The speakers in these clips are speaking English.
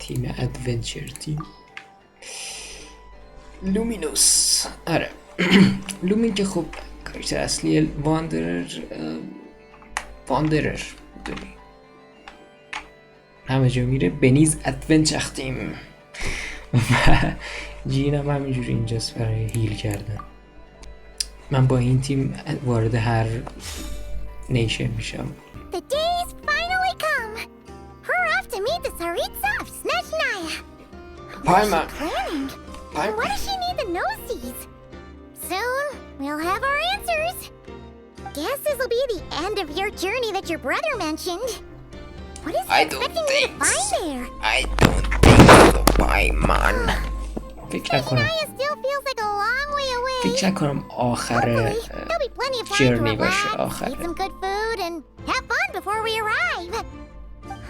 تیم ادونچر تیم لومینوس. آره لومین که خب کاراکتر اصلی واندرر دونی همه جا میره. بنیز ادونچختیم و جین هم همینجوری اینجاست برای هیل کردن. من با این تیم وارد هر نیشن میشم. The days finally come. Hurry off to meet the Tsaritsa of Snezhnaya. What is she planning? And what does she need the gnoses? Soon, we'll have our answers. Guess this'll be the end of your journey that your brother mentioned. What is he expecting you to find there? I don't think so, Paimon. Snezhnaya still feels like a long way away. فکر نکنم آخر There'll be plenty of time to جرنی relax, باشه. eat آخر some good food, and have fun before we arrive.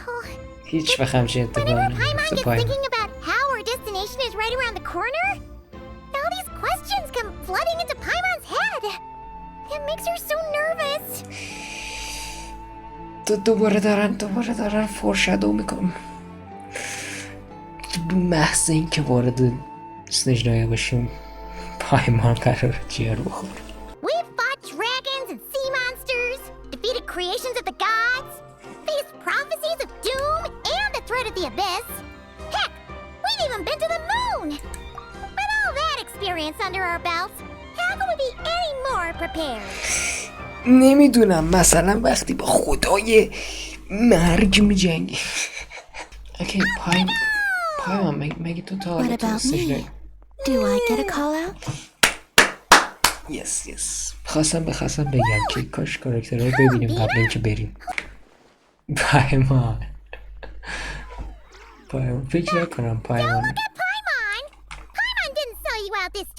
Oh, هیچ وقت همچین اتفاقی whenever Paimon نمیفته. gets پایمان thinking about how our destination is right around the corner, all these questions come flooding into Paimon's head. It makes her so nervous. دوباره دارن فورشادو میکنم. محض این که وارد اسنژنایا باشیم پایمان قراره جیر بخوره. We've fought dragons and sea monsters, defeated creations of the gods, faced prophecies of doom and the threat of the abyss. Heck, we've even been to the moon. With all that experience under our belts, how can we be any more prepared? نمیدونم مثلا وقتی با خدای مرگ میجنگی. اوکی پایمان مگه تو تا حالا تو اسنژنایا؟ Do I get a call out? یس خواستم بگم که کاش کاراکترها رو ببینیم قبل اینکه بریم. پایمان فکر نکنم پایمان Look at Paimon! Paimon didn't sell you out this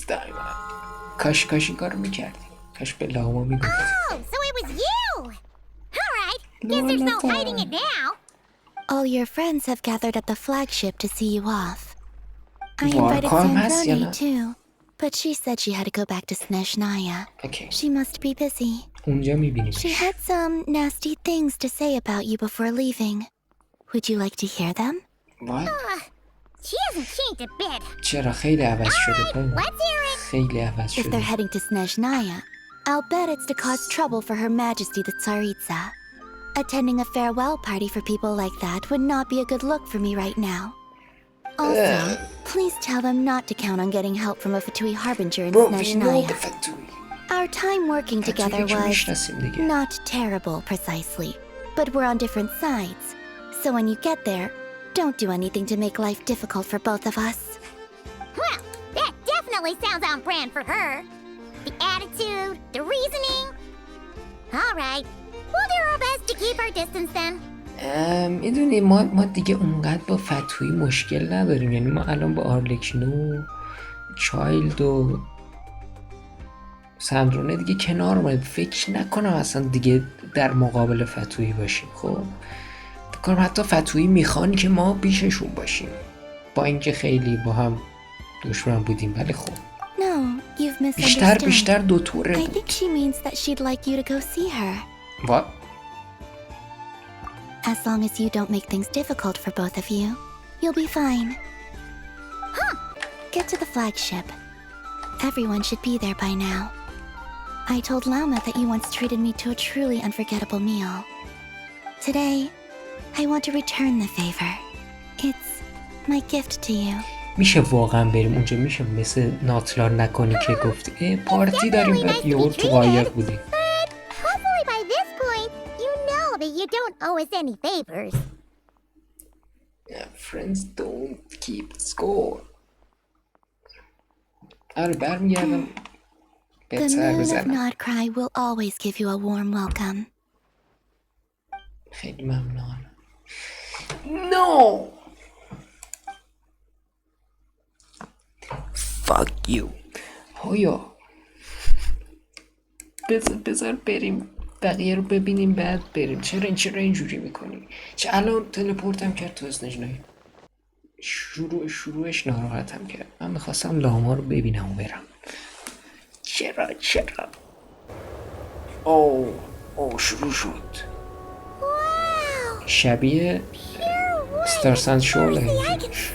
time. کاش این کار رو میکردیم. کاش به لاما میگفت. Oh, so it was you! Alright, guess there's no hiding it now. All your friends have gathered at the flagship to see you off. I Wow, invited calm has, Sandroni Yana. too, but she said she had to go back to Snezhnaya. اوکی She must be busy. اونجا میبینیم. She had some nasty things to say about you before leaving. Would you like to hear them? She hasn't changed a bit. چرا خیلی عوض شده پایمان. Let's hear it. خیلی عوض If they're شده. heading to Snezhnaya, I'll bet it's to cause trouble for Her Majesty the Tsaritsa. Attending a farewell party for people like that would not be a good look for me right now. Also, please tell them not to count on getting help from a Fatui Harbinger in Bro, we know the Snezhnaya. factory. Our time working together که was میشناسیم دیگه. not terrible precisely, but we're on different sides. So when you get there, don't do anything to make life difficult for both of us. Well, that definitely sounds on brand for her. The attitude, the reasoning. All right, we'll do our best to keep our distance then. میدونی ما دیگه اونقدر با فتوی مشکل نداریم. یعنی ما الان با آرلکین و چایلد و سندرونه دیگه کنار اومدیم. فکر نکنم اصلا دیگه در مقابل فتوی باشیم. خب بکنم حتی فتوی میخوان که ما بیششون باشیم با اینکه خیلی با هم دشمن بودیم. ولی خب No, you've misunderstood. بیشتر دوطوره I بود. think she means that she'd like you to go see her. What? As long as you don't make things difficult for both of you, you'll be fine. Get to the flagship. Everyone should be there by now. I told Lama that you once treated me to a truly unforgettable meal. Today, I want to return the favor. It's my gift to you. میشه واقعا بریم اونجا؟ میشه مثل ناتلار نکنی که گفتی پارتی داریم و یهو تو قایق بودیم. Hopefully by this point, you know that you don't owe us any favors. Friends don't keep score. آره برمیگردم The به سر moon of بزنم. Nodcry will always give you a warm welcome. خیلی ممنون. No! Fuck you. هویا بذار بریم بقیه رو ببینیم بعد بریم. چرا اینجوری میکنی؟ چه الان تلپورتم کرد تو اسنژنایا. شروعش ناراحتم کرد. من میخواستم لاما رو ببینم و برم. چرا اوه شروع شد. Wow! شبیه Pure ستارسن شوله See, I اینجا. can see.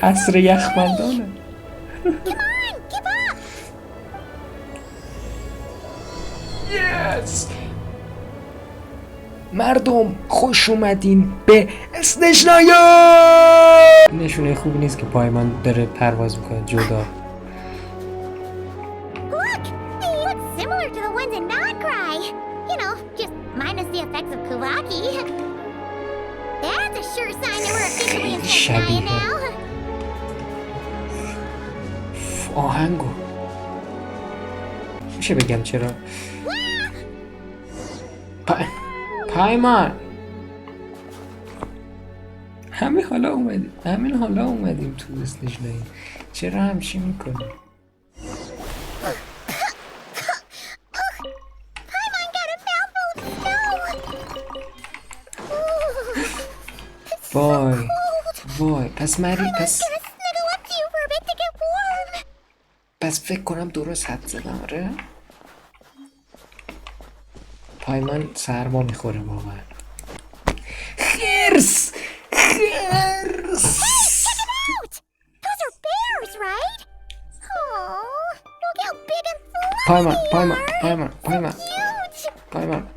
عصر یخبندانه. Come on, keep up. Yes! مردم خوش اومدین به اسنژنایا. نشونه خوبی نیست که پای من داره پرواز میکنه جدا. Look, they look similar to the ones in Not Cry. You know, just minus the effects of Kuvaki. That's a sure sign that we're officially in Snezhnaya now. آهنگو میشه بگم چرا پایمان همین حالا اومدیم تو اسنژنایا. چرا همچی میکنی؟ Paimon got a mouthful of snow. وای پس Paimon's gonna snuggle up to you for a bit to get warm. پس فکر کنم درست حد زدم. آره پایمان سرما میخوره واقعا. خرس Out! Those are bears, right? Oh, look how big and fluffy they are. Cute. پایمان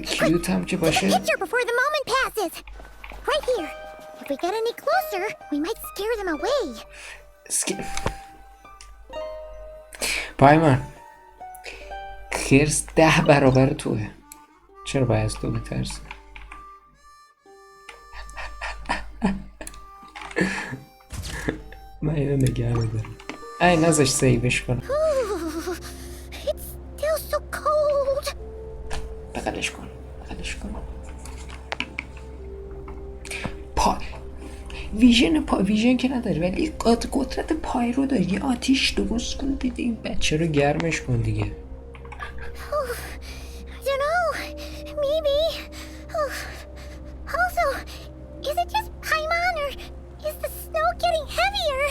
کیوت هم که باشه. Picture before the moment passes. Right here. If we get any closer, we might scare them away. پایمان خرس 10 برابر توه. چرا باید از تو بترسه؟ من اینو نگه میدارم. ای نذاش سیوش کنم. Ooh, it's still so cold. بغلش کن. ویژن که نداری ولی قدرت پای رو داری. یه آتیش درست کن بده این بچه رو گرمش کن دیگه. I don't know. Maybe. Also, is it just Paimon or is the snow getting heavier?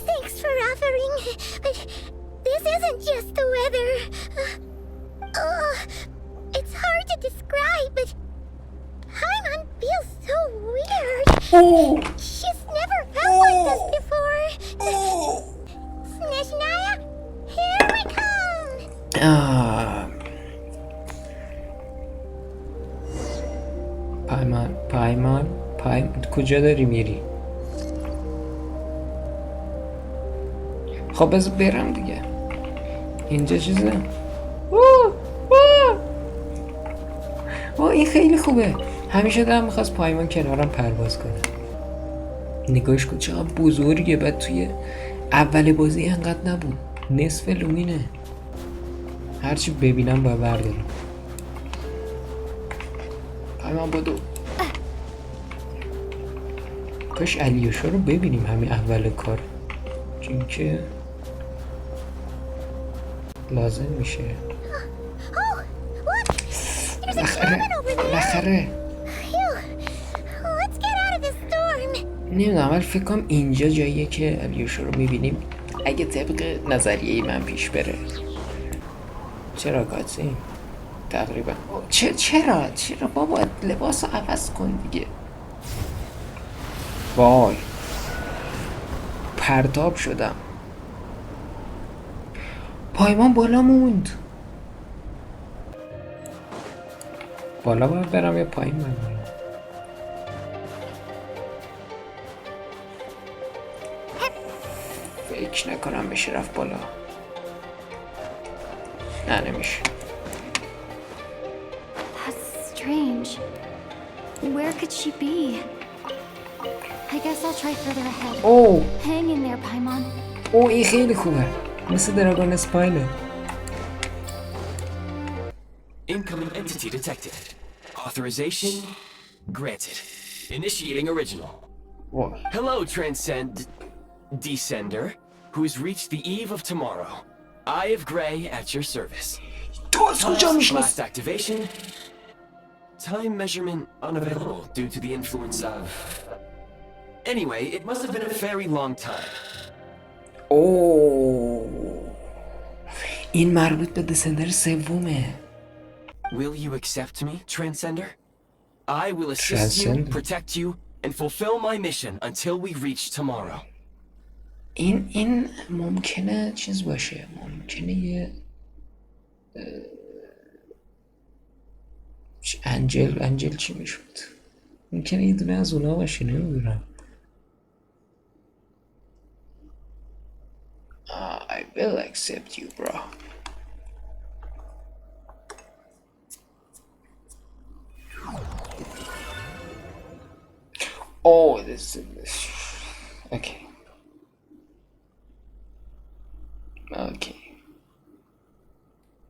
Thanks for offering, but this isn't just the weather. It's hard to describe, but Paimon feels so weird. She's never felt like this before. Snezhnaya, here we come. پایمان کجا داری میری؟ خب بذار برم دیگه. اینجا چیزه؟ این خیلی خوبه. همیشه دارم میخواست پایمان کنارم پرواز کنه. نگاهش کن چقدر بزرگه. بعد توی اول بازی انقدر نبود. نصف لومینه. هرچی ببینم باید بردارم. پایمان بدو. کاش علیوشا رو ببینیم همین اول کار، چون که لازم میشه. بلاخره نمیدونم ولی فکر کنم اینجا جاییه که علیوشا رو میبینیم اگه طبق نظریه من پیش بره. چرا کاتسین؟ تقریبا چرا بابا لباس رو عوض کن دیگه. وای پرتاب شدم. پایمان بالا موند. بالا باید برم یا پایین برم؟ فکر نکنم بشه رفت بالا. نه نمیشه. That's strange. Where could she be? I guess I'll try further ahead. Hang in there, Paimon. این خیلی خوبه. مثل دراگون اسپایله. Incoming entity detected. Authorization granted. Initiating original. Hello, Descender, who has reached the eve of tomorrow. Eye of Grey at your service. Last activation. Time measurement unavailable due to the influence of... Anyway, it must have been a very long time. اوه این مربوط به دسندر سومه. Will you accept me, Transcender? I will assist you, protect you, and fulfill my mission until we reach tomorrow. این ممکنه چیز باشه، ممکنه یه انجل چی میشد؟ ممکنه یه دونه از اونا باشه، نمیدونم. I will accept you, bro. Oh, this is... Okay. Okay.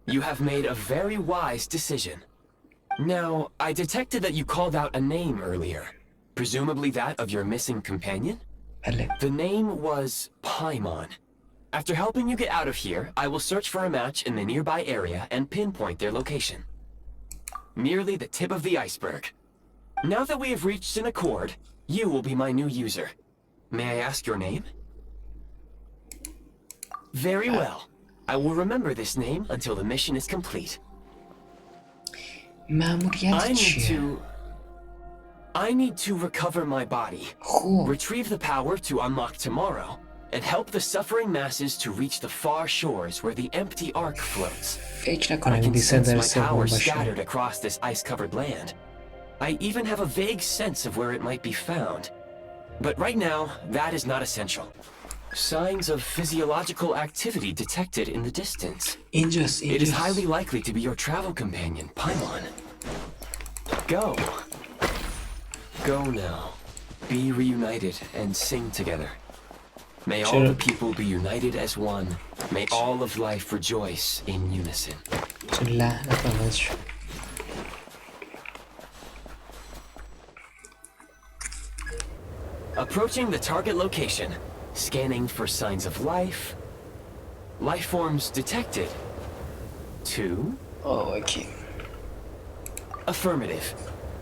You have made a very wise decision. Now, I detected that you called out a name earlier. Presumably that of your missing companion? The name was Paimon. After helping you get out of here, I will search for a match in the nearby area and pinpoint their location. Merely the tip of the iceberg. Now that we have reached an accord, you will be my new user. May I ask your name? Very well. I will remember this name until the mission is complete. I need to recover my body, retrieve the power to unlock tomorrow, and help the suffering masses to reach the far shores where the empty ark floats. I can sense my power scattered across this ice-covered land. I even have a vague sense of where it might be found. But right now, that is not essential. Signs of physiological activity detected in the distance. It is highly likely to be your travel companion, Paimon. Go. Go now. Be reunited and sing together. May all the people be united as one. May all of life rejoice in unison. Approaching the target location. Scanning for signs of life. Life forms detected. 2. Oh, okay. Affirmative.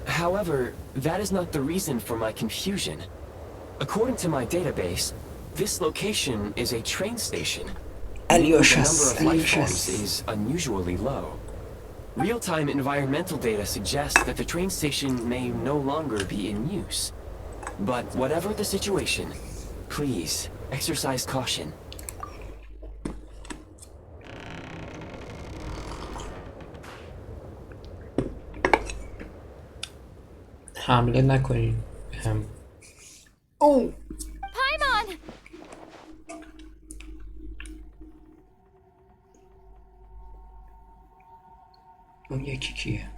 However, that is not the reason for my confusion. According to my database, this location is a train station. The number of life forms is unusually low. Real-time environmental data suggests that the train station may no longer be in use. But whatever the situation, please exercise caution. حمله نکنین هم. او Paimon! اون یکی کیه؟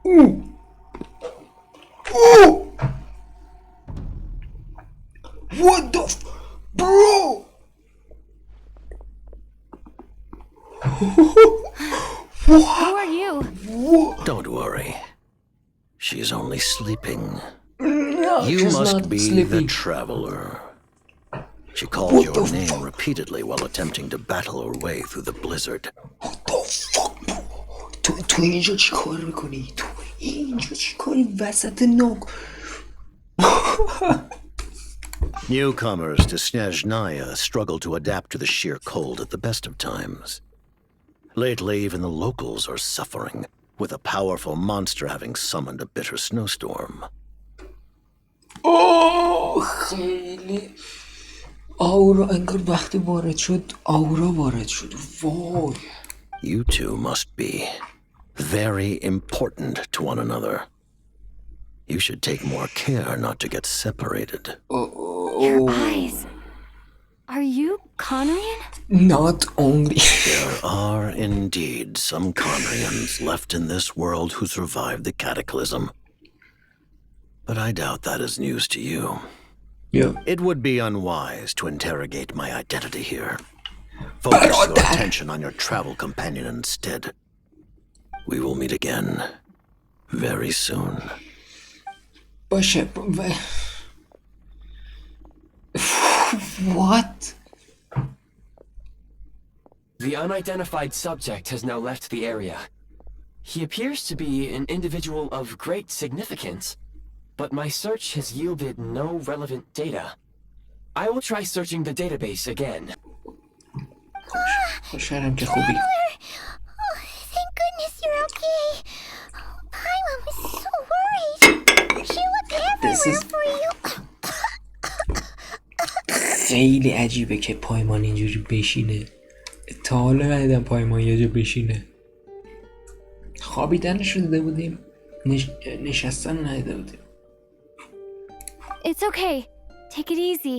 او What the bro? Who are you? Don't worry. She's only sleeping. No, You must be sleeping. the traveler. She called your name repeatedly while attempting to battle her way through the blizzard. What the fuck? تو اینجا چی کار میکنی؟ تو اینجا چی کاری وسط ناگ؟ Newcomers to Snezhnaya struggle to adapt to the sheer cold at the best of times. Lately, even the locals are suffering, with a powerful monster having summoned a bitter snowstorm. خیلی آورا انگار وقتی وارد شد آورا وارد شد. وای. You two must be very important to one another. You should take more care not to get separated. Your eyes. Are you Conrian? Not only. There are indeed some Conrians left in this world who survived the cataclysm. But I doubt that is news to you. Yeah. It would be unwise to interrogate my identity here. Focus your attention on your travel companion instead. We will meet again very soon. باشه. What? The unidentified subject has now left the area. He appears to be an individual of great significance, but my search has yielded no relevant data. I will try searching the database again. خوشحالم که خوبی. Oh, thank goodness you're okay. Paimon was so worried. She looked everywhere for you. خیلی عجیبه که پایمان اینجوری بشینه. تا حالا ندیدم پایمان یه جا بشینه. خوابیدنش رو دیده بودیم، نشستن ندیده بودیم. It's okay. Take it easy.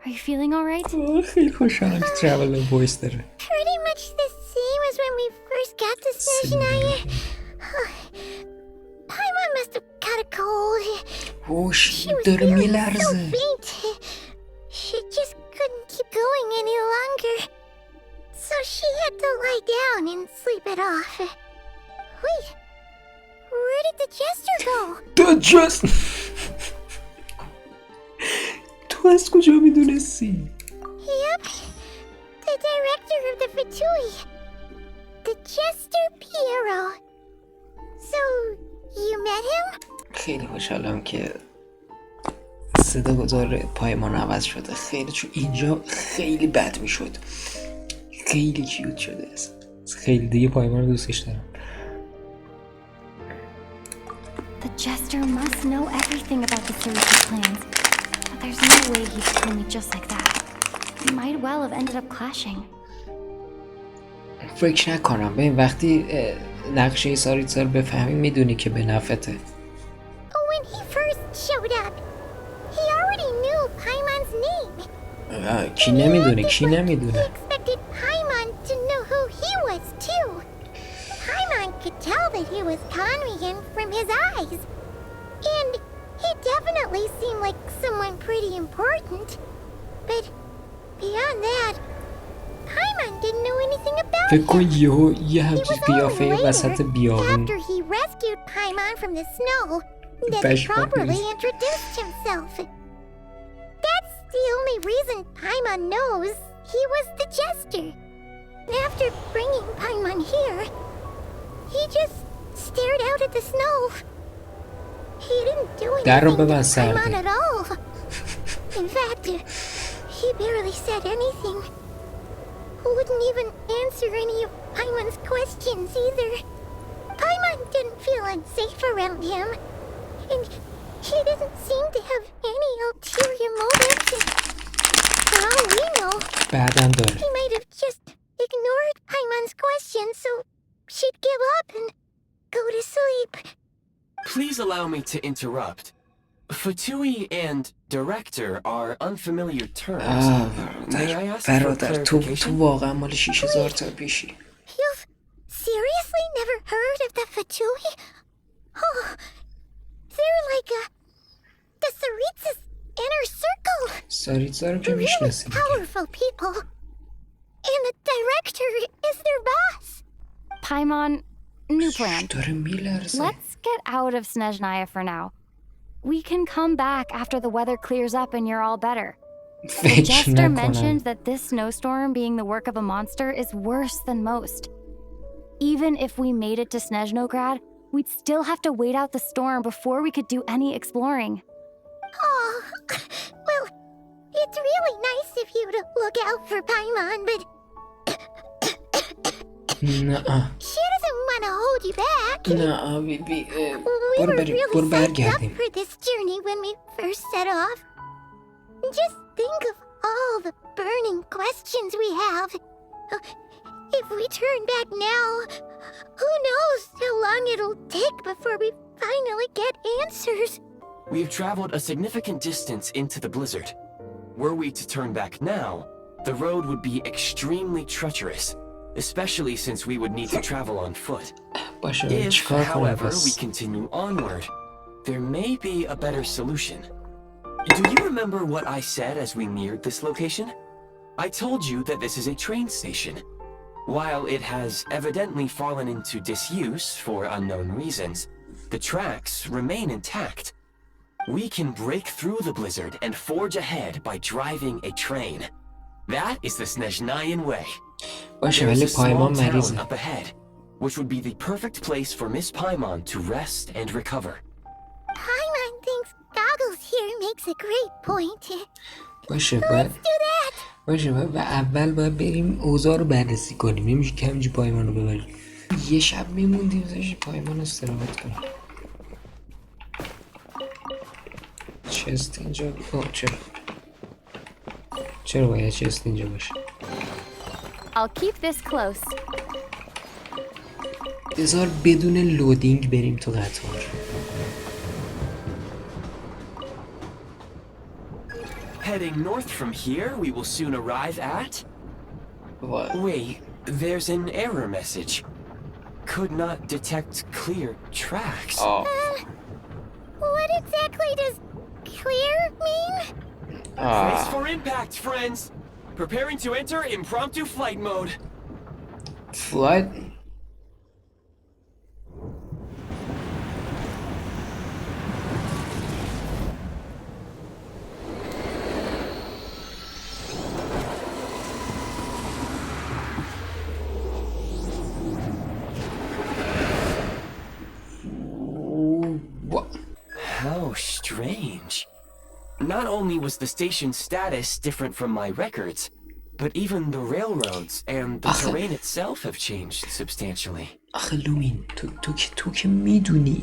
Are you feeling alright? خیلی خوشحالم که ترابل وایس داره. Pretty much the same as when we first got to snezhnaya. Paimon must have got a cold. ووش She was داره feeling so میلرزه. faint. She just couldn't keep going any longer. So she had to lie down and sleep it off. Wait, where did the jester go? تو از کجا میدونستی؟ Yep, the director of the Fatui. The jester Piero. So, you met him? خیلی خوشحالم که صدا گذار پایمان عوض شده. خیلی چون اینجا خیلی بد میشد. خیلی کیوت شده است. خیلی دیگه پایمان رو دوستش دارم. The jester must know everything about the Sarita plans. But there's no way he'd tell me just like that. We might well have ended up clashing. فکر نکنم. ببین وقتی نقشه ساریتسا رو بفهمی میدونی که به نفته. When he first showed up, he already knew Paimon's name. کی نمیدونه؟ کی He نمیدونه؟ expected Paimon to know who he was too. Paimon could tell that he was Conrian from his eyes. And he definitely seemed like someone pretty important. But beyond that, Paimon didn't know anything about فکر کن him. یهو یه It همچین was only قیافه later, وسط بیابون. after he rescued Paimon from the snow, that he Bash properly puppies. introduced himself. That's the only reason Paimon knows he was the jester. After bringing Paimon here, he just stared out at the snow. He didn't do در رو anything to ببند Paimon سردی. at all. In fact, he barely said anything. Wouldn't even answer any of Paimon's questions either. Paimon didn't feel unsafe around him, and he didn't seem to have any ulterior motives. For all we know, بعدم داره. he might have just ignored Paimon's questions so she'd give up and go to sleep. Please allow me to interrupt. Fatui and director are unfamiliar terms. May I ask for برادر تو clarification? واقعا مال 6000 سال پیشی. You've seriously never heard of the Fatui? Oh, they're like the Tsaritsa's inner circle. ساریتسا رو که They're really میشناسیم. powerful people. And the director is their boss. Paimon, new plan. داره میلرزه. Let's get out of Snezhnaya for now. We can come back after the weather clears up and you're all better. The فکر jester نکنم. mentioned that this snowstorm being the work of a monster is worse than most. Even if we made it to Snezhnograd, we'd still have to wait out the storm before we could do any exploring. Oh, well, it's really nice of you to look out for Paimon, but نه she doesn't want to hold you back. نه We برو were بریم. برو really psyched up برگردیم. for this journey when we first set off. Just think of all the burning questions we have. If we turn back now, who knows how long it'll take before we finally get answers. We've traveled a significant distance into the blizzard. Were we to turn back now, the road would be extremely treacherous, especially since we would need to travel on foot. باشه If, چیکار کنم however, we پس؟ continue onward, there may be a better solution. Do you remember what I said as we neared this location? I told you that this is a train station. While it has evidently fallen into disuse for unknown reasons, the tracks remain intact. We can break through the blizzard and forge ahead by driving a train. That is the Snezhnayan way. باشه There is ولی a small پایمان town مریضه. up ahead, which would be the perfect place for Miss Paimon to rest and recover. Paimon thinks Goggles here makes a great point. باشه باید اول بریم اوضاع رو بررسی کنیم. نمیشه که همینجا پایمان رو ببریم. یه شب میموندیم زش پایمان استراحت کنیم. چست اینجا چرا باید چست اینجا باشه؟ I'll keep this close. بذار بدون لودینگ بریم تو قطار. Heading north from here, we will soon arrive at... What? Wait, there's an error message. Could not detect clear tracks. Oh. What exactly does clear mean? Brace for impact, friends. Preparing to enter impromptu flight mode. Flight? How strange. Not only was the station's status different from my records, but even the railroads and the terrain itself have changed substantially. آخه لومین تو که میدونی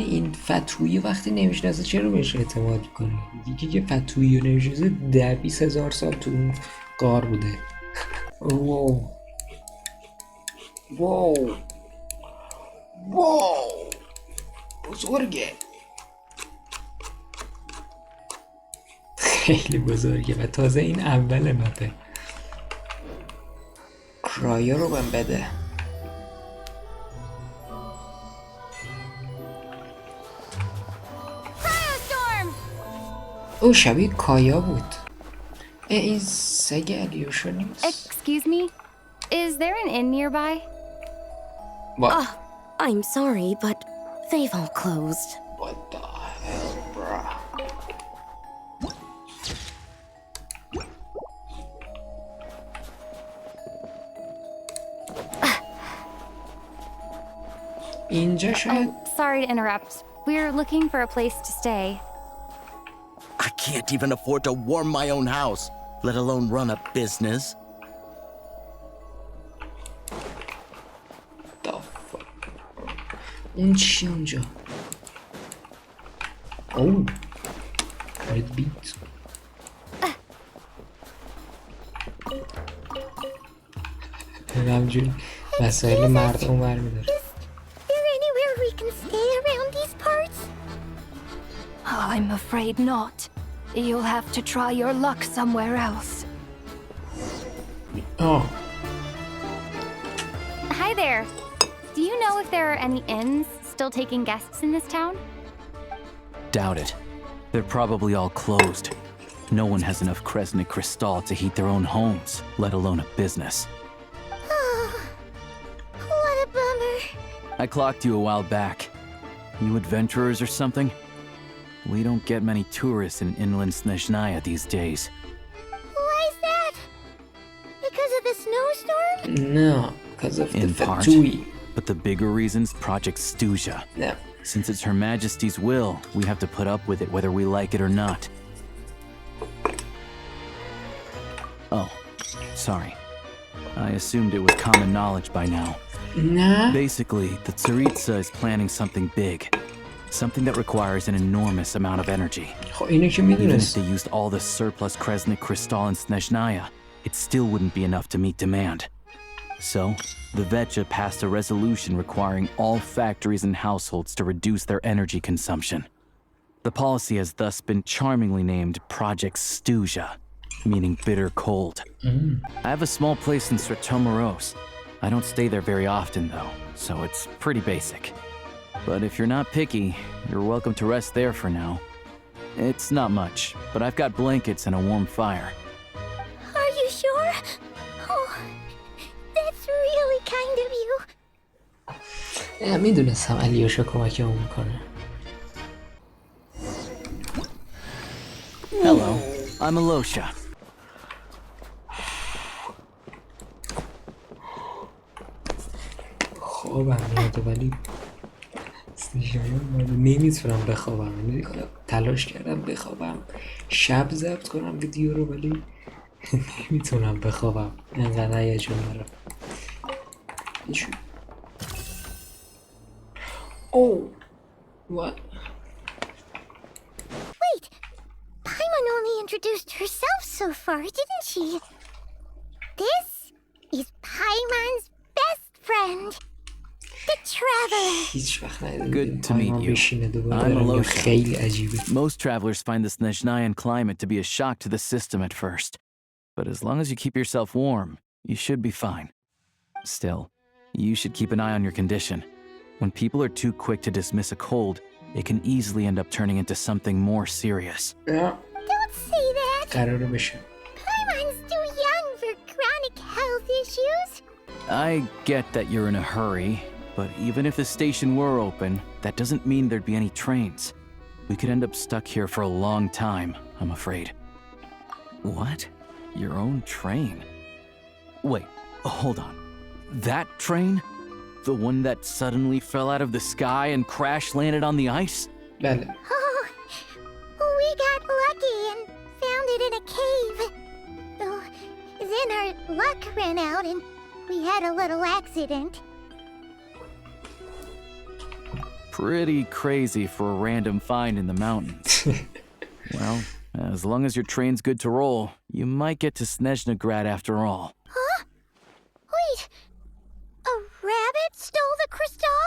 این فتویی وقتی نمیشناسه چرا بهش اعتماد کنی؟ دیگه که فتویی رو نمیشناسه 10-20 هزار سال تو اون غار بوده. واو بزرگه، خیلی بزرگه و تازه این اول مپه. کرایه رو من بده. او شبیه کایا بود. این سگ الیوشا نیست. Excuse me? Is there an inn nearby? What? I'm sorry, but they've all closed. What the hell, bruh? اینجا شاید Sorry to interrupt. We're looking for a place to stay. I can't even afford to warm my own house, let alone run a business. The fuck? اون چی اونجا؟ اوه red beat. همجوری مسائل مردم برمیداره. Is there anywhere we can stay around these parts? I'm afraid not. You'll have to try your luck somewhere else. Oh. Hi there. Do you know if there are any inns still taking guests in this town? Doubt it. They're probably all closed. No one has enough Kresnik crystal to heat their own homes, let alone a business. What a bummer. I clocked you a while back. You adventurers or something? We don't get many tourists in inland Snezhnaya these days. Why is that? Because of the snowstorm? No, because of the In part, fatui. but the bigger reason's Project Stuzha. No. Since it's Her Majesty's will, we have to put up with it whether we like it or not. Oh, sorry. I assumed it was common knowledge by now. Nah. Basically, the Tsaritsa is planning something big. Something that requires an enormous amount of energy. خب اینو که Even if میدونست. they used all the surplus Kresnik crystal in Snezhnaya, it still wouldn't be enough to meet demand. So, the Vetja passed a resolution requiring all factories and households to reduce their energy consumption. The policy has thus been charmingly named Project Stuzha, meaning bitter cold. I have a small place in Sretomaros. I don't stay there very often though, so it's pretty basic. But if you're not picky, you're welcome to rest there for now. It's not much, but I've got blankets and a warm fire. Are you sure? Oh, that's really kind of you. میدونستم الیوشا کمکمون میکنه. Hello, I'm Alosha. خوابم میاده ولی نمیتونم بخوابم، یعنی تلاش کردم بخوابم، شب ضبط کنم ویدیو رو، ولی نمیتونم بخوابم، انقدر هیجان دارم. Oh, what? Wait, Paimon only introduced herself so far, didn't she? This is Paimon's best friend, the Traveler. هیچ وقت ندیدم Good to meet you. I'm Alosia. خیلی عجیبه. Most travelers find the Snezhnayan climate to be a shock to the system at first. But as long as you keep yourself warm, you should be fine. Still, you should keep an eye on your condition. When people are too quick to dismiss a cold, it can easily end up turning into something more serious. Don't say that. قراره بشه. Paimon's too young for chronic health issues. I get that you're in a hurry, but even if the station were open, that doesn't mean there'd be any trains. We could end up stuck here for a long time, I'm afraid. What? Your own train? Wait, hold on. That train? The one that suddenly fell out of the sky and crash-landed on the ice? بله. Oh, we got lucky and found it in a cave. Oh, then our luck ran out and we had a little accident. Pretty crazy for a random find in the mountains. Well, as long as your train's good to roll, you might get to Snezhnagrad after all. Huh? Wait, a rabbit stole the crystal?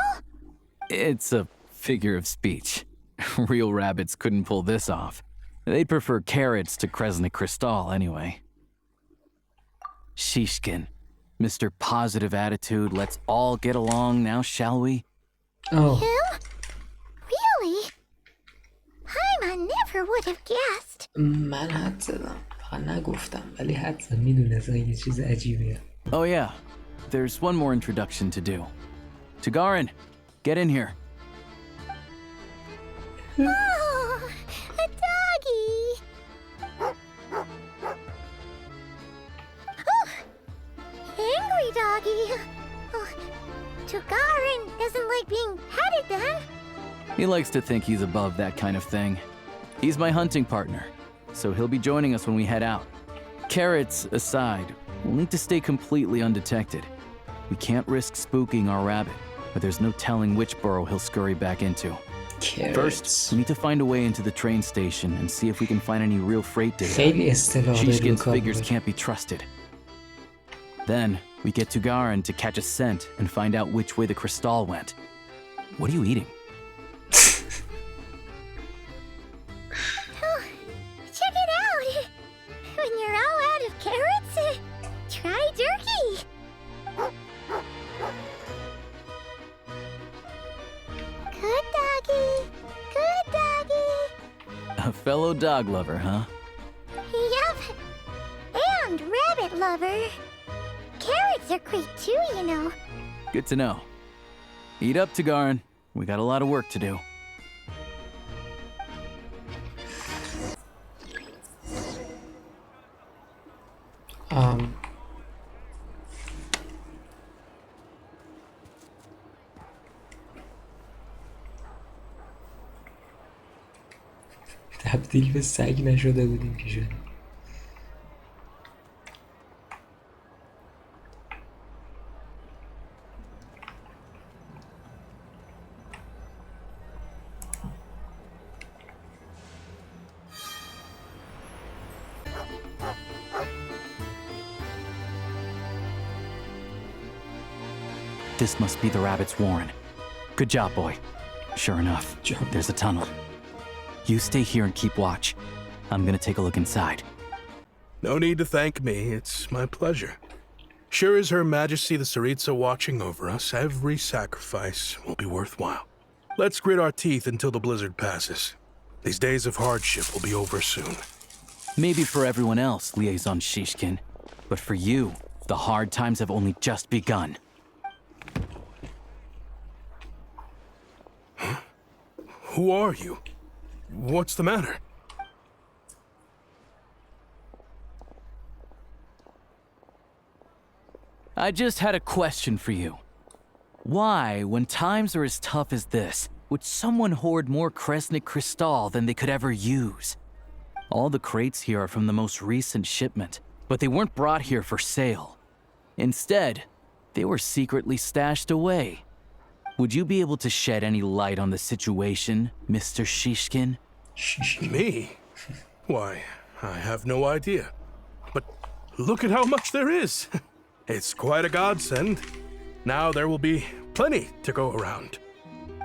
It's a figure of speech. Real rabbits couldn't pull this off. They'd prefer carrots to Kresny Crystal anyway. Shishkin, Mr. Positive Attitude, let's all get along now, shall we? Oh. Him? Really? Paimon never would have guessed. من حد زدم، فقط نگفتم، ولی حد زدم، میدونستم یه چیز عجیبیه. Oh yeah, there's one more introduction to do. Tagarin, get in here. Oh, a doggy. Oh, angry doggy. Oh, Tugarin doesn't like being petted then. He likes to think he's above that kind of thing. He's my hunting partner, so he'll be joining us when we head out. Carrots aside, we'll need to stay completely undetected. We can't risk spooking our rabbit, but there's no telling which burrow he'll scurry back into. Carrots. First, we need to find a way into the train station and see if we can find any real freight data. خیلی استفاده Shishkin's figures can't be trusted. Then, we get to Garin to catch a scent and find out which way the crystal went. What are you eating? Oh, check it out. When you're all out of carrots, try jerky. Good doggy. Good doggy. A fellow dog lover, huh? Yup. And rabbit lover. Carrots are great too, you know. Good to know. Eat up, Tagarin. We got a lot of work to do. تبدیل به سگ نشده بودیم که شدیم. This must be the rabbit's warren. Good job, boy. Sure enough, there's a tunnel. You stay here and keep watch. I'm gonna take a look inside. No need to thank me. It's my pleasure. Sure is Her Majesty the Tsaritsa watching over us, every sacrifice will be worthwhile. Let's grit our teeth until the blizzard passes. These days of hardship will be over soon. Maybe for everyone else, Liaison Shishkin, but for you, the hard times have only just begun. Huh? Who are you? What's the matter? I just had a question for you. Why, when times are as tough as this, would someone hoard more Kresnik crystal than they could ever use? All the crates here are from the most recent shipment, but they weren't brought here for sale. Instead, they were secretly stashed away. Would you be able to shed any light on the situation, Mr. Shishkin? Me? Why, I have no idea. But look at how much there is. It's quite a godsend. Now there will be plenty to go around.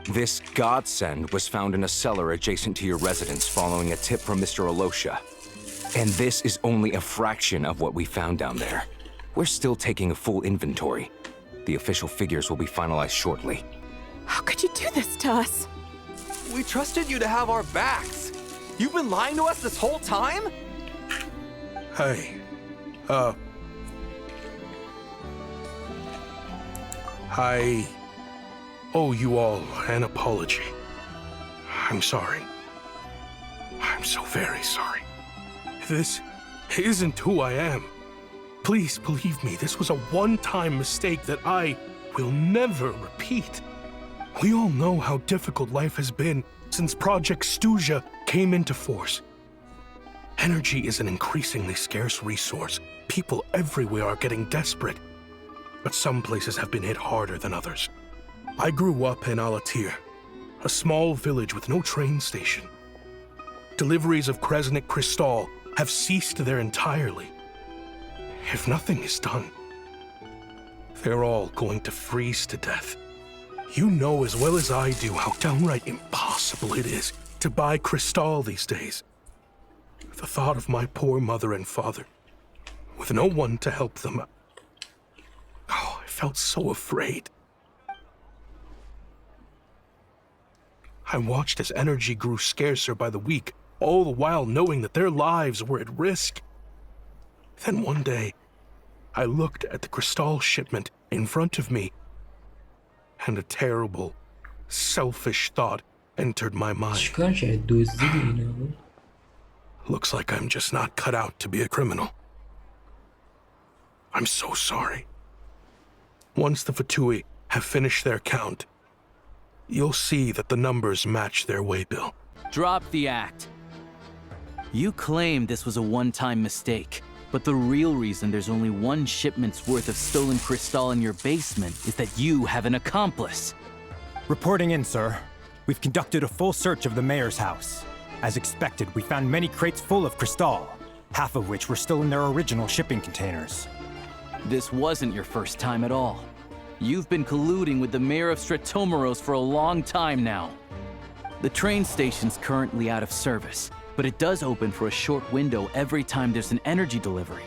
This godsend was found in a cellar adjacent to your residence following a tip from Mr. Alosha. And this is only a fraction of what we found down there. We're still taking a full inventory. The official figures will be finalized shortly. How could you do this to us? We trusted you to have our backs. You've been lying to us this whole time? Hey, I owe you all an apology. I'm sorry. I'm so very sorry. This isn't who I am. Please believe me, this was a one-time mistake that I will never repeat. We all know how difficult life has been since Project Stuja came into force. Energy is an increasingly scarce resource. People everywhere are getting desperate. But some places have been hit harder than others. I grew up in Alatir, a small village with no train station. Deliveries of Kresnik crystal have ceased there entirely. If nothing is done, they're all going to freeze to death. You know as well as I do how downright impossible it is to buy crystal these days. The thought of my poor mother and father, with no one to help them, I felt so afraid. I watched as energy grew scarcer by the week, all the while knowing that their lives were at risk. Then one day, I looked at the crystal shipment in front of me, and a terrible, selfish thought entered my mind. Looks like I'm just not cut out to be a criminal. I'm so sorry. Once the Fatui have finished their count, you'll see that the numbers match their waybill. Drop the act. You claim this was a one-time mistake, but the real reason there's only one shipment's worth of stolen crystal in your basement is that you have an accomplice. Reporting in, sir. We've conducted a full search of the mayor's house. As expected, we found many crates full of crystal, half of which were still in their original shipping containers. This wasn't your first time at all. You've been colluding with the mayor of Stratomeros for a long time now. The train station's currently out of service, but it does open for a short window every time there's an energy delivery.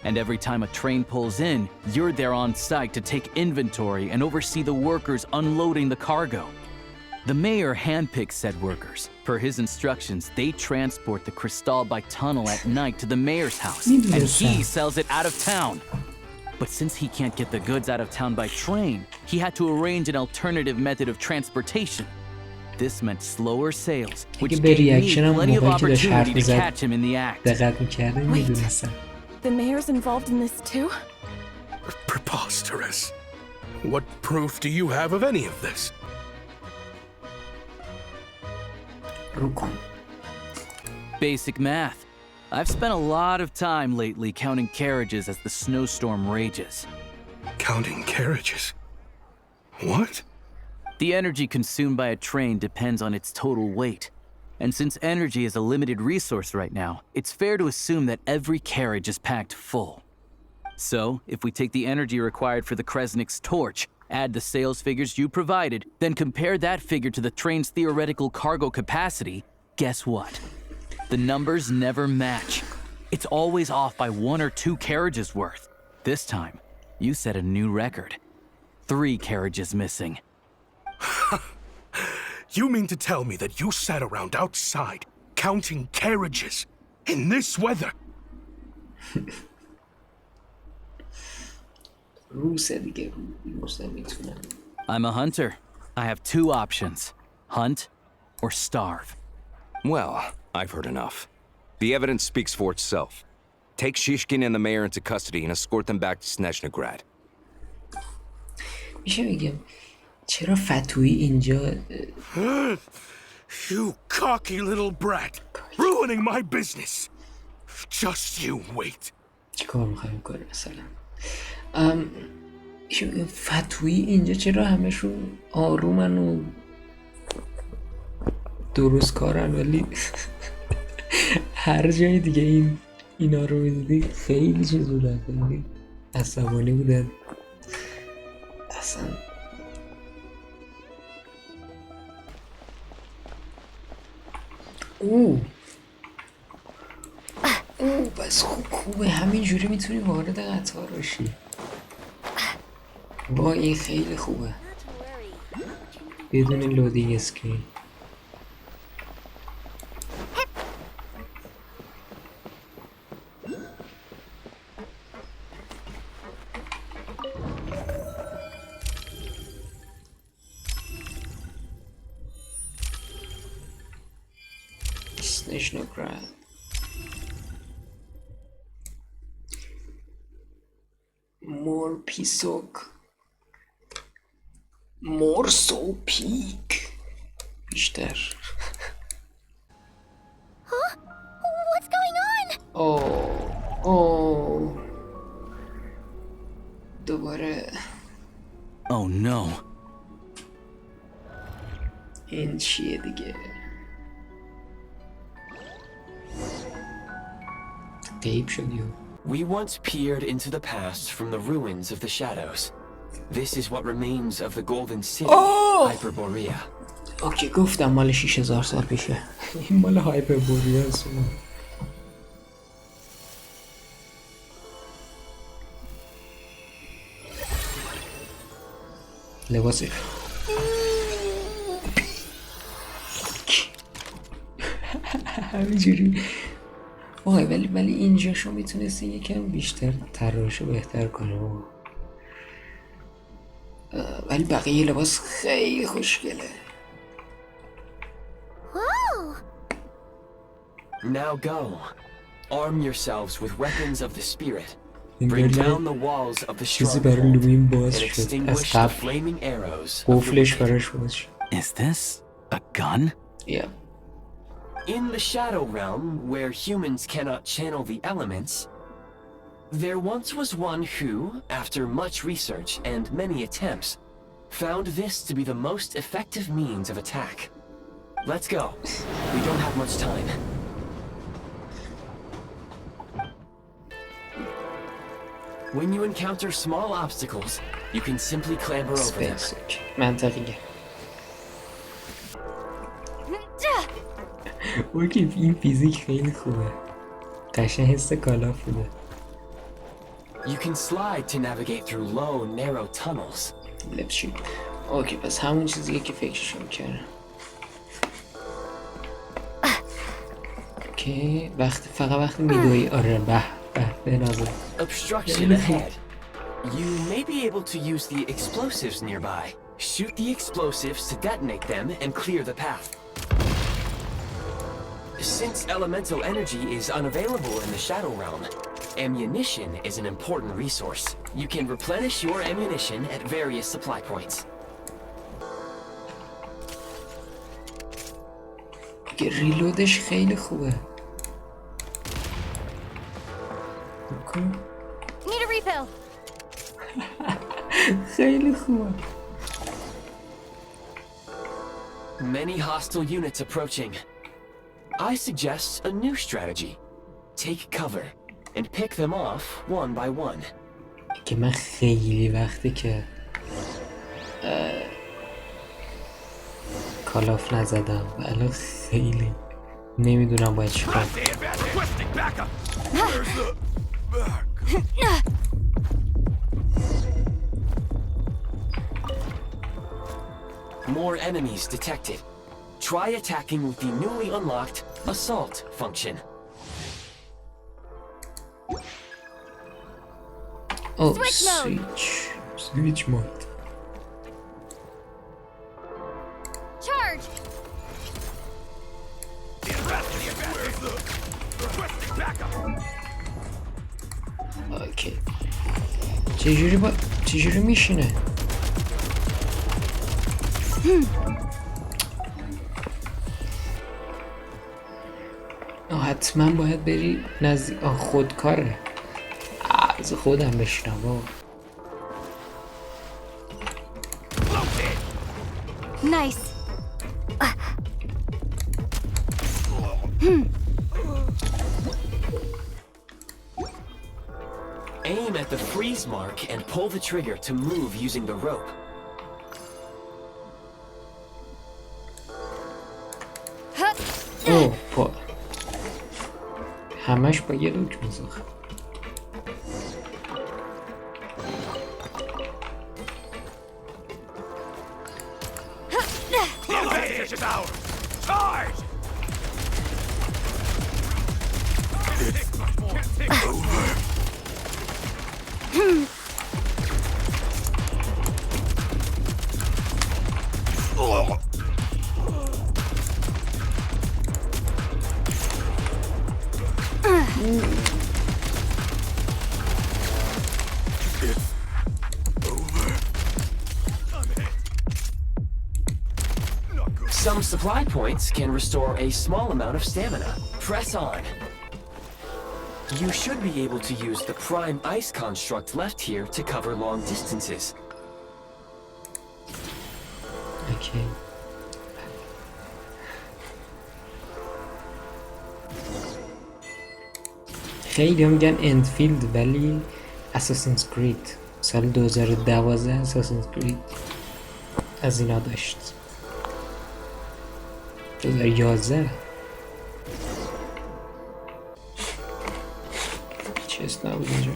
And every time a train pulls in, you're there on site to take inventory and oversee the workers unloading the cargo. The mayor handpicks said workers. Per his instructions, they transport the crystal by tunnel at night to the mayor's house, and he sells it out of town. But since he can't get the goods out of town by train, he had to arrange an alternative method of transportation. This meant slower sales, which gave me plenty of opportunity to catch him in the act. The mayor's involved in this too? Preposterous. What proof do you have of any of this? Basic math. I've spent a lot of time lately counting carriages as the snowstorm rages. Counting carriages? What? The energy consumed by a train depends on its total weight. And since energy is a limited resource right now, it's fair to assume that every carriage is packed full. So, if we take the energy required for the Kresnik's torch, add the sales figures you provided, then compare that figure to the train's theoretical cargo capacity, guess what? The numbers never match. It's always off by 1 or 2 carriages worth. This time, you set a new record. 3 carriages missing. You mean to tell me that you sat around outside, counting carriages, in this weather? I'm a hunter. I have 2 options. Hunt or starve. Well, I've heard enough. The evidence speaks for itself. Take Shishkin and the mayor into custody and escort them back to Snezhnagrad. میشه بگم چرا فتوی اینجا You cocky little brat, ruining my business. Just you wait. چی کار میخوایم کنیم مثلا؟ فتوی اینجا چرا همشون آرومن و درست کارن، ولی هر جای دیگه اینا رو میدیدی خیلی چیز بودن، خیلی عصبانی بودن اصلا. اوه بس خوبه، همینجوری میتونی وارد قطار بشی. با این خیلی خوبه بدون لودینگ اسکرین. snezhnaya more pisok more so peak بیشتر. Huh? What's going on? دوباره. Oh no. این چیه دیگه؟ غیب شدی. We once peered into the past from the ruins of the shadows. This is what remains of the Golden City, Hyperborea. اوکی گفتم مال 6000 سال پیشه. این مال هایپربوریا است. لباس همینجوری. وای ولی اینجاشو میتونستی یکم بیشتر طراحشو بهتر کنه. ولی بقیه لباس خیلی خوشگله. Now go. Arm yourselves with weapons of the spirit. Bring down the walls of the stronghold and extinguish the flaming arrows of the wicked. Is this a gun? Yeah. In the shadow realm, where humans cannot channel the elements, there once was one who, after much research and many attempts, found this to be the most effective means of attack. Let's go. We don't have much time. When you encounter small obstacles, you can simply clamber over them. منطقیه. اوکی این فیزیک خیلی خوبه. قشنگ حس کالاف بوده. You can slide to navigate through low, narrow tunnels. Let's shoot. اوکی پس همون چیزیه که فکرشو میکردم. اوکی فقط میدوی. آره به نظر. Obstruction ahead. You may be able to use the explosives nearby. Shoot the explosives to detonate them and clear the path. Since elemental energy is unavailable in the Shadow Realm, ammunition is an important resource. You can replenish your ammunition at various supply points. ریلودش خیلی خوبه. Need a refill. خیلی خوبه. Many hostile units approaching. I suggest a new strategy. Take cover and pick them off one by one. که من خیلی وقتی که کالاف نزدم و الان خیلی نمیدونم باید چیکار More enemies detected. Try attacking with the newly unlocked assault function. Oh, Switch mode. Switch mode. Charge. اوکی چجوری میشینه؟ حتما باید بری نزدیک خودکاره. از خودم بشنم بابا. Nice. Aim at the freeze mark and pull the trigger to move using the rope. اوه پا همش با یه دوک میزخ. Some supply points can restore a small amount of stamina. Press on. You should be able to use the prime ice construct left here to cover long distances. Okay. خیلی میگن اندفیلد ولی اساسینز کرید سال 2012 اساسینز کرید از اینا داشت. 2011 چیست نبود اینجا.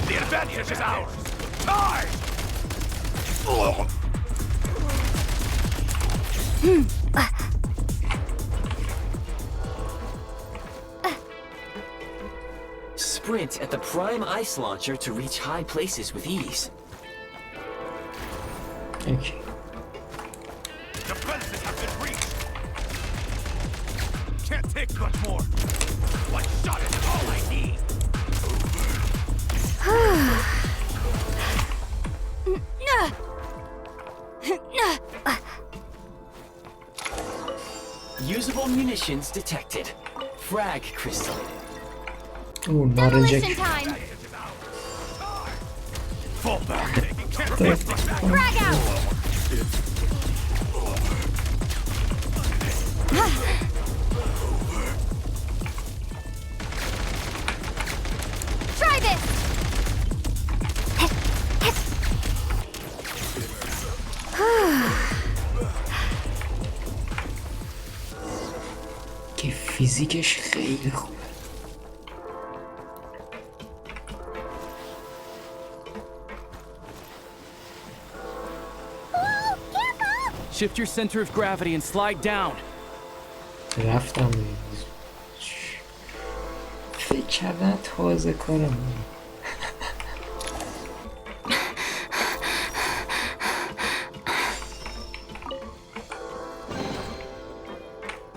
The advantage is ours! Charge! Sprint at the prime ice launcher to reach high places with ease. Okay. Defenses have been breached! Can't take much more! One shot is all I need! Usable munitions detected. Frag crystal. Ooh, not Demolition time! Fall back! Can't take much more! Frag out! Try this! که فیزیکش خیلی خوبه. Shift your center of gravity and slide down. رفتم فکر کردن تازه کارم.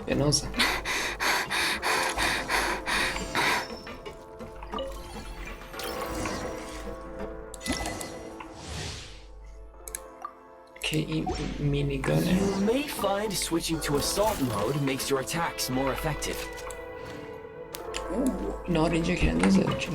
بنازم که این مینیگانه. You may find switching to assault mode makes your attacks more effective. نارنجه کنده زد که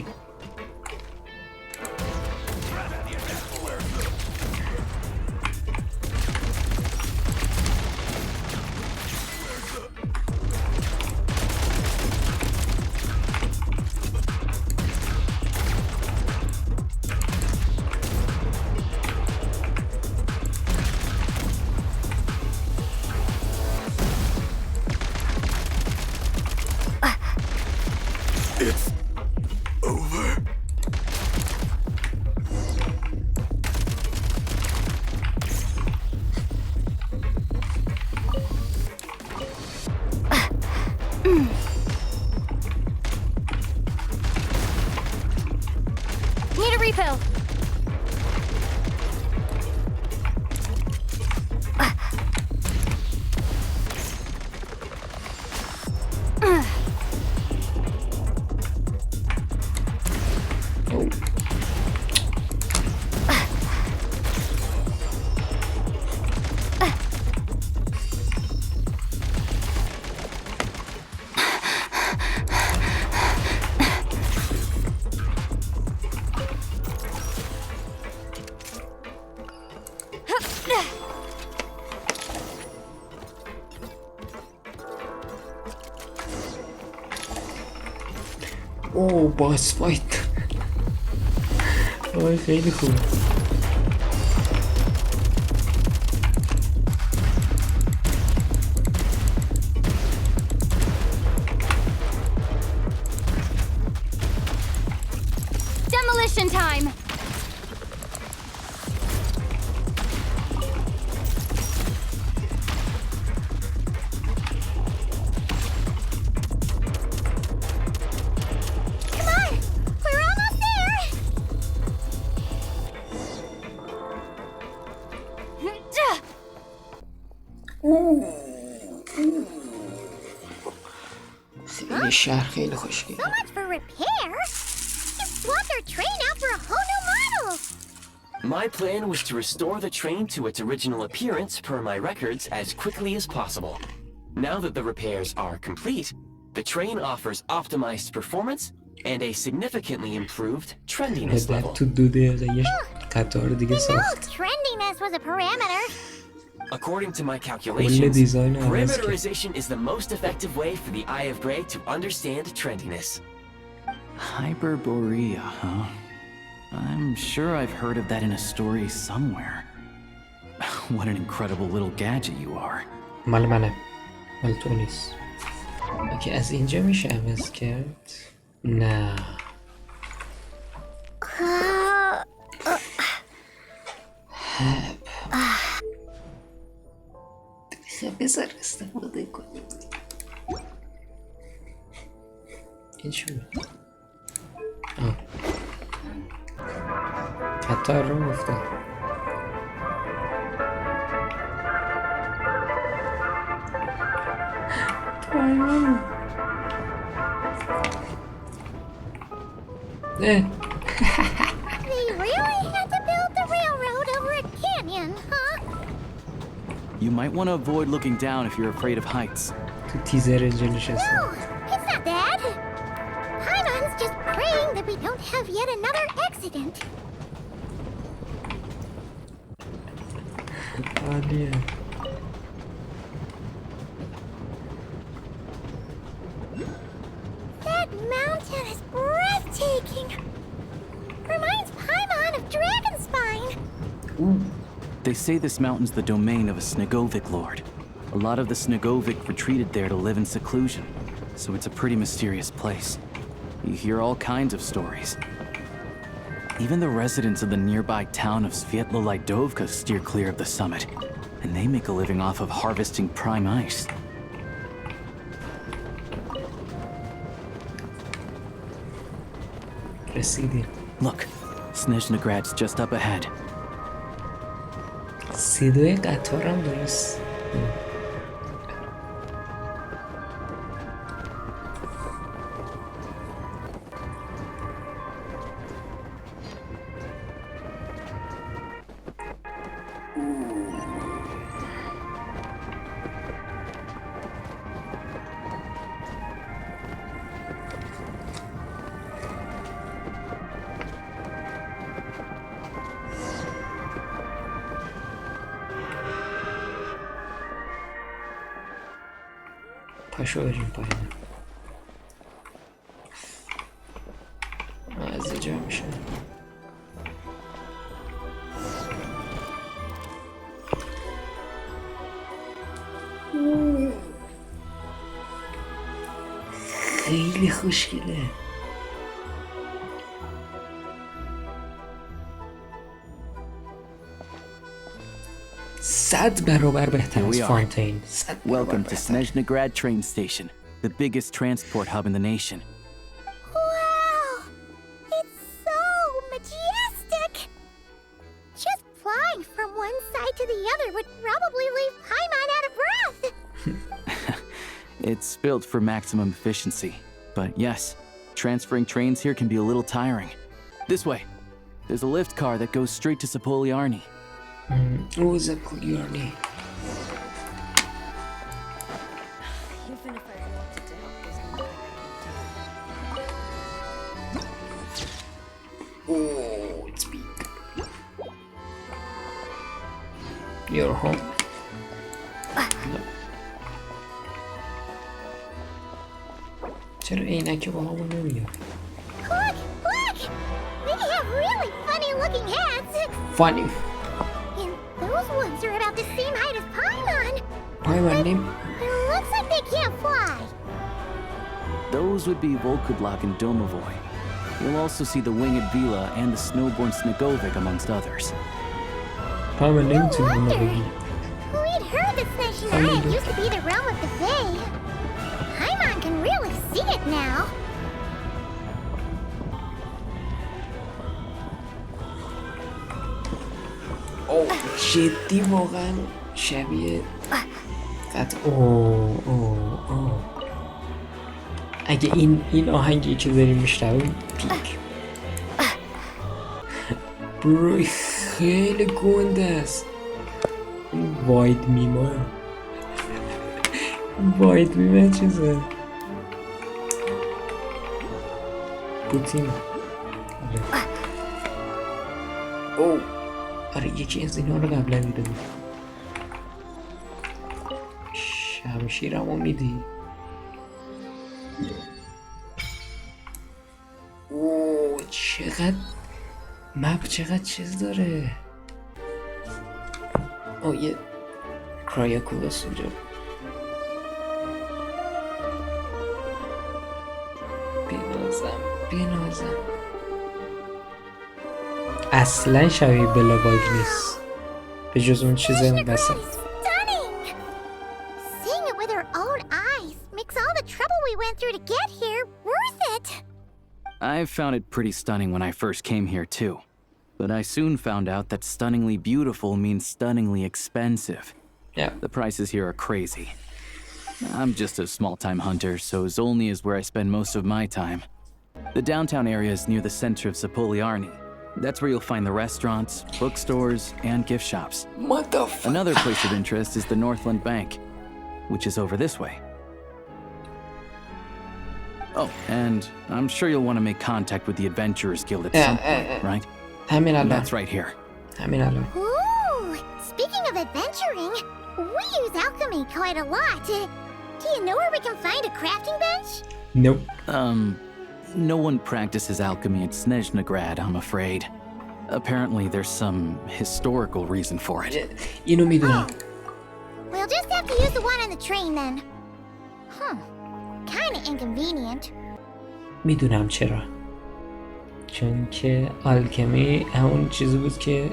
It's over. Need a refill. اوه باس فایت. وای خیلی خوب. Demolition time! خیلی شهر خیلی خوشگله. So much for repair. You swapped our train out for a whole new model. My plan was to restore the train to its original appearance per my records as quickly as possible. Now that the repairs are complete, the train offers optimized performance and a significantly improved trendiness level. تو 2 دقیقه یه قطار دیگه ساخت. Trendiness was a parameter. According to my calculations, design parameterization is the most effective way for the Eye of Grey to understand trendiness. Hyperborea, huh? I'm sure I've heard of that in a story somewhere. What an incredible little gadget you are. مال منه. مال تو نیست. اوکی از اینجا میشه عوض کرد؟ نه. بذار استفاده کنیم. این چی بود؟ حتی رو افتاد. They really had to build the railroad over a canyon, huh? You might want to avoid looking down if you're afraid of heights. تو تیزر اینجا نشسته. No, it's not that. Paimon's just praying that we don't have yet another accident. عالیه. That mountain is breathtaking. Reminds Paimon of Dragonspine. They say this mountain's the domain of a Snegovic lord. A lot of the Snegovic retreated there to live in seclusion, so it's a pretty mysterious place. You hear all kinds of stories. Even the residents of the nearby town of Svietlolaidovka steer clear of the summit, and they make a living off of harvesting prime ice. رسیدیم. Look, Snezhnagrad's just up ahead. صدای قطارم درست. پاشو بریم پایین. از اینجا میشه. خیلی خوشگله. 100 برابر بهتر از فانتین. Welcome to Snezhnagrad train station, the biggest transport hub in the nation. Wow! It's so majestic! Just flying from one side to the other would probably leave Paimon out of breath! It's built for maximum efficiency, but yes, transferring trains here can be a little tiring. This way. There's a lift car that goes straight to Zapoliarny. Oh, Zapoliarny. Oh, it's big. You're home. No. چرا عینک با همون نمیاد؟ shaking heads. Funny. And those ones are about the same height as Paimon. Paimon name? It looks like they can't fly. Those would be Volkudlak and Domovoy. You'll also see the winged Vila and the snowborn Snegovic amongst others. Paimon name to We'd heard that Snezhnaya used to be the realm of the Fae. Paimon can really see it now. جدی واقعا شبیه اوه اگه این آهنگی که داریم میشنویم پیک بروی خیلی گنده است. واید میمه چیزه پوتین. اوه آره یکی از اینا رو قبلا دیده بود. شمشیرمو میدی؟ اوه چقدر مپ چقدر چیز داره. اوه یه کرایاکولاس اونجا. بینازم اصلا شبیه بلاواگ نیست به جز اون چیز این وسط. Seeing it with our own eyes makes all the trouble we went through to get here worth it. I found it pretty stunning when I first came here too. But I soon found out that stunningly beautiful means stunningly expensive. Yeah. The prices here are crazy. I'm just a small-time hunter, so Zolny is where I spend most of my time. The downtown area is near the center of Zapoliarny. That's where you'll find the restaurants, bookstores, and gift shops. Another place of interest is the Northland Bank, which is over this way. Oh, and I'm sure you'll want to make contact with the Adventurers Guild at some point, right? That's right here. Ooh, speaking of adventuring, we use alchemy quite a lot. Do you know where we can find a crafting bench? Nope. No one practices alchemy at Snezhnagrad, I'm afraid. Apparently there's some historical reason for it. We'll just have to use the one on the train then. Kinda inconvenient. میدونم چرا. چون که آلکمی همون چیزی بود که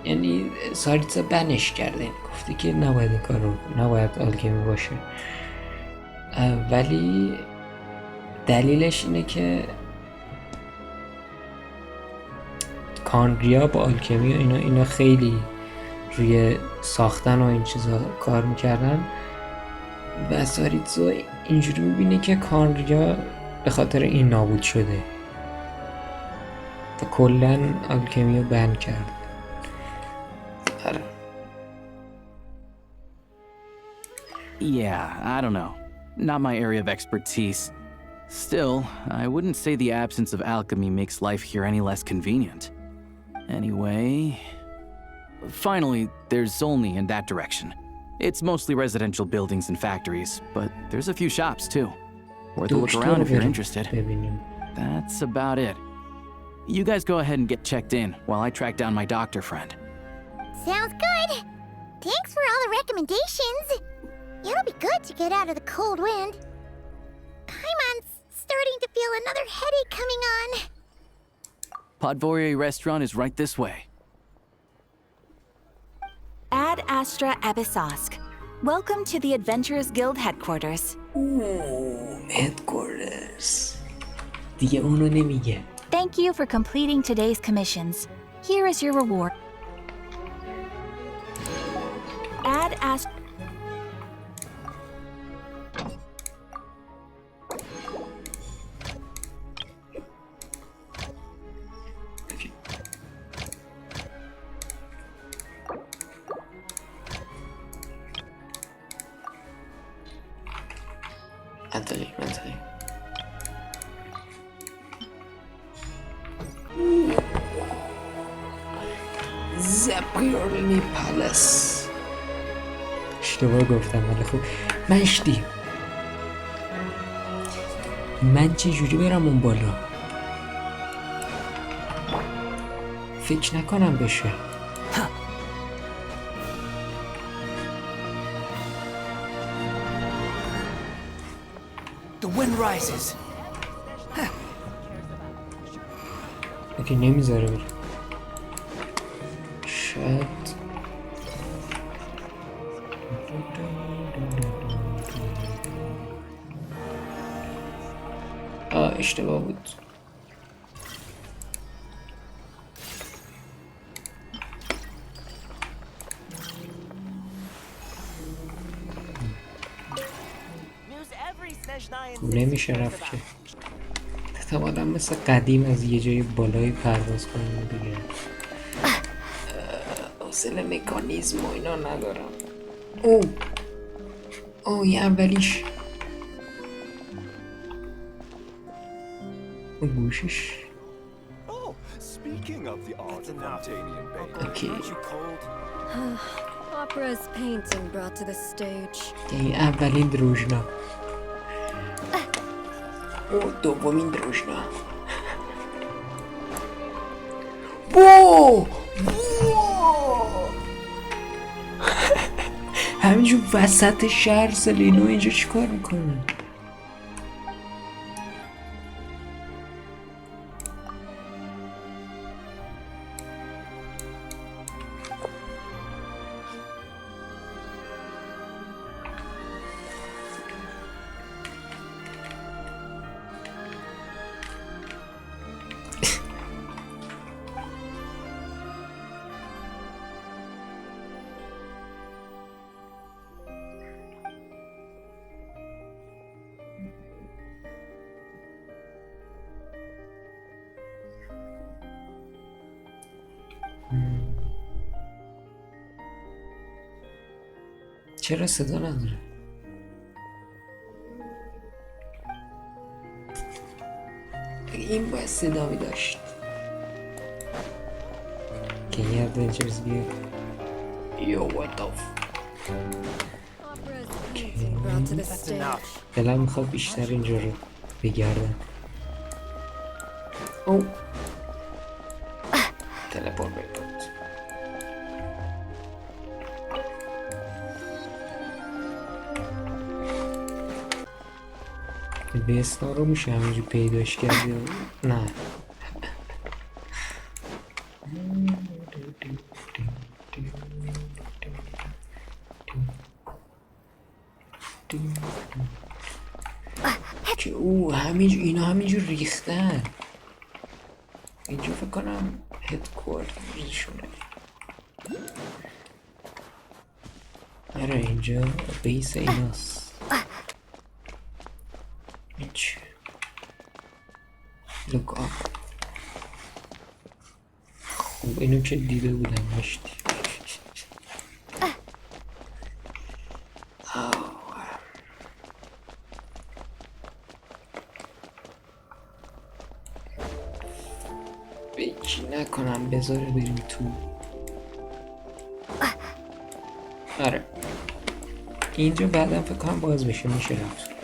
یعنی ساریتسا بنش کرده، گفته که نباید این کار رو، نباید آلکمی باشه. ولی دلیلش اینه که کانریا با آلکمی و اینا خیلی روی ساختن و این چیزا کار میکردن و ساریتسا اینجوری میبینه که کانریا به خاطر این نابود شده و کلن آلکمی رو بن کرد. Yeah, I don't know. Not my area of expertise. Still, I wouldn't say the absence of alchemy makes life here any less convenient. Anyway... Finally, there's Zolny in that direction. It's mostly residential buildings and factories, but there's a few shops too. Worth a look around if you're interested. That's about it. You guys go ahead and get checked in while I track down my doctor friend. Sounds good. Thanks for all the recommendations. It'll be good to get out of the cold wind. Paimon's starting to feel another headache coming on. Podvorye restaurant is right this way. Ad Astra Abyssosque. Welcome to the Adventurers Guild headquarters. Ooh, headquarters. دیگه اونو نمیگه. Thank you for completing today's commissions. Here is your reward. Ad Astra. منطقی. زپیورلی پالس. اشتباه گفتم ولی خوب. مشتی. من چه جوری برم اون بالا؟ فکر نکنم بشه. The wind rises. اوکی نمیذاره بره. شاید اشتباه بود. نمیشه رفت که احتمالا مثل قدیم از یه جای بالایی پرواز کنیم دیگه. حوصله مکانیزم و اینا ندارم. یه اولیش اون گوشش. اوکی Opera's painting brought to the stage. این اولین دروژنا. دومین دروژنا. همینجور وسط شهر سلینو اینجا چیکار میکنه؟ چرا صدا نداره؟ این باید صدا می داشت که یه ادونچرز بیاد. دلم میخواد بیشتر اینجا رو بگردم. تلپورت بود. به اسنا رو میشه همینجور پیداش کردی؟ نه که همینجور اینا همینجور ریختن. اینجا فکر کنم هدکوارترشونه. آره اینجا بیس ایناست. Look up. خوب اینو که دیده بودم مشتی. بکی نکنم بذاره بریم تو. آره اینجا بعدم فکر کنم باز بشه میشه رفت.